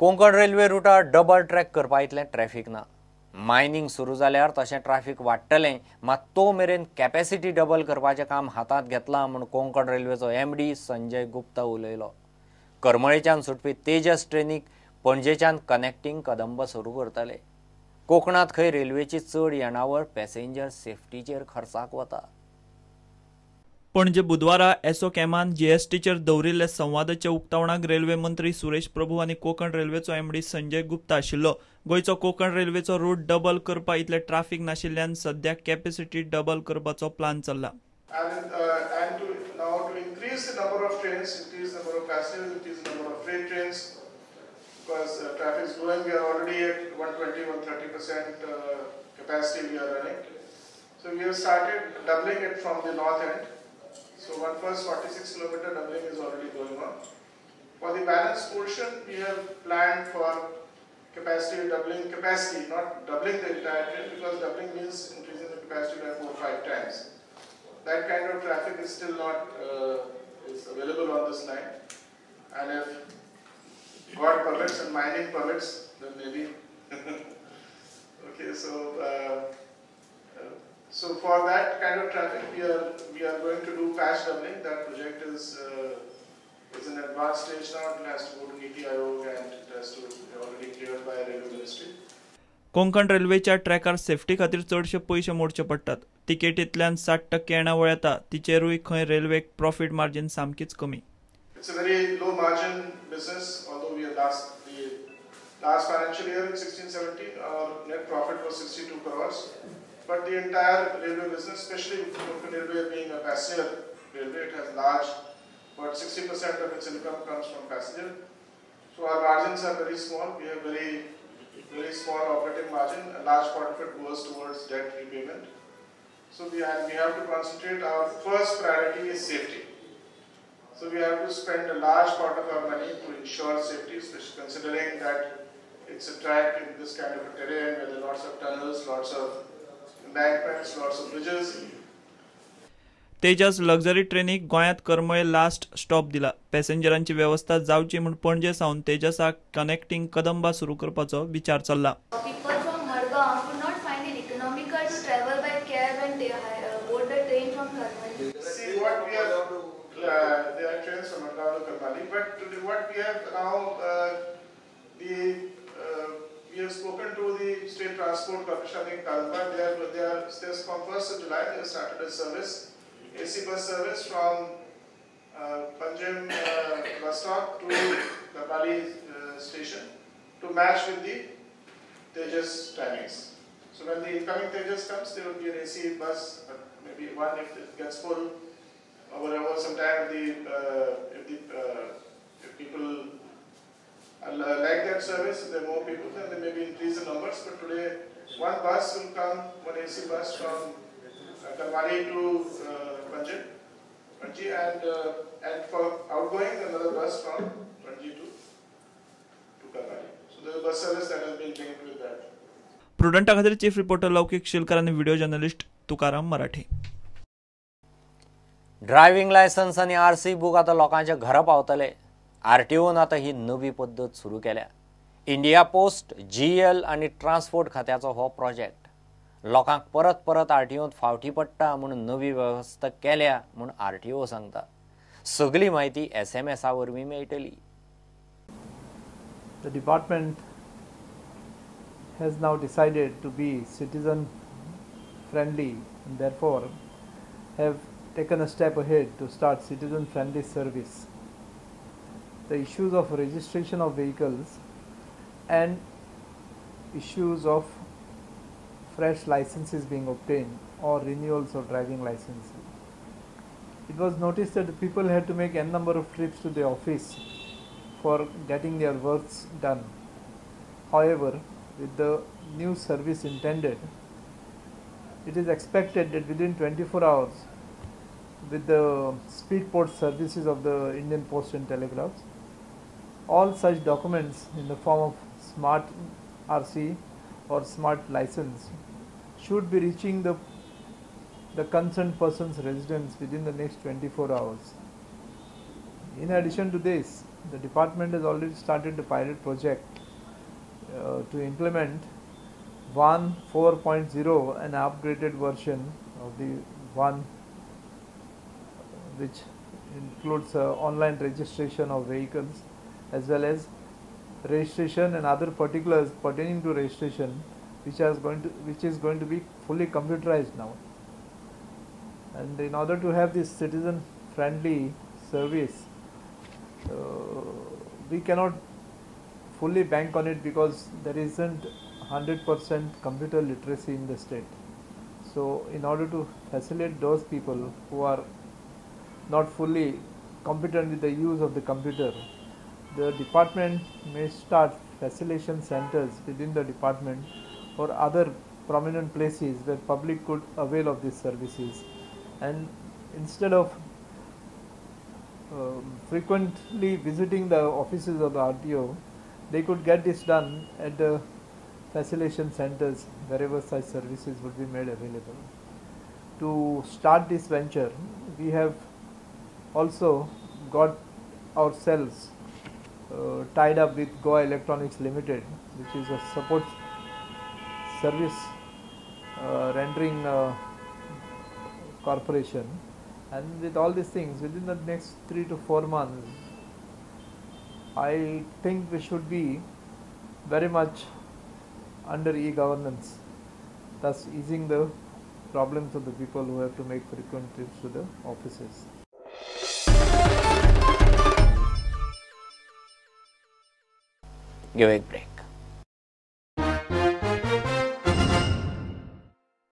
Konkan railway रुटार double track करपा इतलें traffic ना. मायनिंग सुरू जाल्यार तशें ट्रॅफिक वाडटलें, मात तो मेरेन कॅपॅसिटी डबल करपाचें काम हातांत घेतलां म्हूण कोंकण रेल्वेचो MD संजय गुप्ता उलयलो. करमळेच्यान सुटपी तेजस ट्रेनीक पणजेच्यान कनेक्टिंग कदंब सुरू करतले. कोकणांत खंय रेल्वेची चड येणावळ पॅसेंजर सेफ्टीचेर खर्चाक वता. पणजे बुधवारा एसोकॅमान जीएसटीचेर दवरिल्ल्या संवादाच्या उक्तावणाक रेल्वे मंत्री सुरेश प्रभू आनी कोंकण रेल्वेचो MD संजय गुप्ता आशिल्लो. गोंयचो कोंकण रेल्वेचो रूट डबल करपा इतले ट्रॅफिक नाशिल्ल्यान सद्याक कॅपॅसिटी डबल करपाचो प्लान चल्ला. Because traffic is growing, we are already at 120-130% capacity we are running. So we have started doubling it from the north end. So one first 46 kilometer doubling is already going on. For the balance portion, we have planned for capacity doubling capacity, not doubling the entire train, because doubling means increasing the capacity by 4 or 5 times. That kind of traffic is still not is available on this line, and if God permits and mining permits, then maybe. Okay, so for that kind of traffic, we are going to do patch doubling. That project is in advanced stage now. It has to go to NITI Aayog and it has to be already cleared by Railway Ministry. Konkan रेल्वेच्या ट्रॅकार safety खातीर चडशे पयशे मोडचे पडटात. तिकेटींतल्यान 60% येणावळ येता, तिचेरूय खंय रेल्वेक profit margin सामकीच कमी. It's a very low margin business, although the last financial year in 16-17 our net profit was 62 crores. But the entire railway business, especially Konkani Railway being a passenger railway, it has large, but 60% of its income comes from passenger. So our margins are very small. We have very small operating margin. A large part of it goes towards debt repayment. So we have to concentrate. Our first priority is safety. So we have to spend a large part of our money to ensure safety, especially considering that it's a track in this kind of a terrain where there are lots of tunnels, lots of embankments, lots of bridges. Tejas luxury ट्रेनीक गोंयांत Karmali last stop दिला. पॅसेंजरांची वेवस्था जावची म्हूण पणजे सावन तेजसाक कनेक्टिंग कदंबा सुरू करपाचो विचार चल्ला. People from Margao could not find it economical to travel by cab and board the train from Karmali. See what we are. There are trains from Margao to Konkani, but what we have now, we have spoken to the State Transport Corporation in Kalpa. They are from 1st of July. They have started a service, AC bus service from Panjim bus stop to Konkani station to match with the Tejas timings. So when the incoming Tejas comes, there will be an AC bus, maybe one if it gets full. Over some time, if people like that service, if there are more people, then they maybe increase the numbers. But today, one bus will come, one AC bus from Konkani to Panji, and for outgoing, another bus from Panji to Konkani. So there is a bus service that has been linked with that. प्रुडंटा खातीर chief reporter लौकिक शिलकर आनी video journalist Tukaram Marathi. Driving licence आनी RC book आतां लोकांच्या घरा पावतले. RTOन आतां ही नवी पद्दत सुरू केल्या. इंडिया पोस्ट, GL आनी ट्रान्सपोर्ट खात्याचो हो प्रोजेक्ट. लोकांक परत परत RTOंत फावटी पडटा म्हणून नवी वेवस्था केल्या म्हूण RTO सांगता. सगळी म्हायती SMS वरवीं मेळटली. The department has now decided to be citizen friendly and therefore have taken a step ahead to start citizen friendly service. The issues of registration of vehicles and issues of fresh licenses being obtained or renewals of driving licenses. It was noticed that the people had to make n number of trips to the office for getting their works done. However, with the new service intended, it is expected that within 24 hours, with the speed post services of the Indian Post and Telegraphs, all such documents in the form of smart RC or smart license should be reaching the concerned person's residence within the next 24 hours. In addition to this, the department has already started the pilot project to implement 1.4.0, an upgraded version of the one which includes online registration of vehicles as well as registration and other particulars pertaining to registration, which is going to be fully computerized now. And in order to have this citizen friendly service, we cannot fully bank on it because there isn't 100% computer literacy in the state. So in order to facilitate those people who are not fully competent with the use of the computer, the department may start facilitation centers within the department or other prominent places where public could avail of these services. And instead of frequently visiting the offices of the RTO, they could get this done at the facilitation centers wherever such services would be made available. To start this venture, we have also got ourselves tied up with Goa Electronics Limited, which is a support service rendering corporation, and with all these things within the next 3 to 4 months, I think we should be very much under e-governance, thus easing the problems of the people who have to make frequent trips to the offices. Give a break.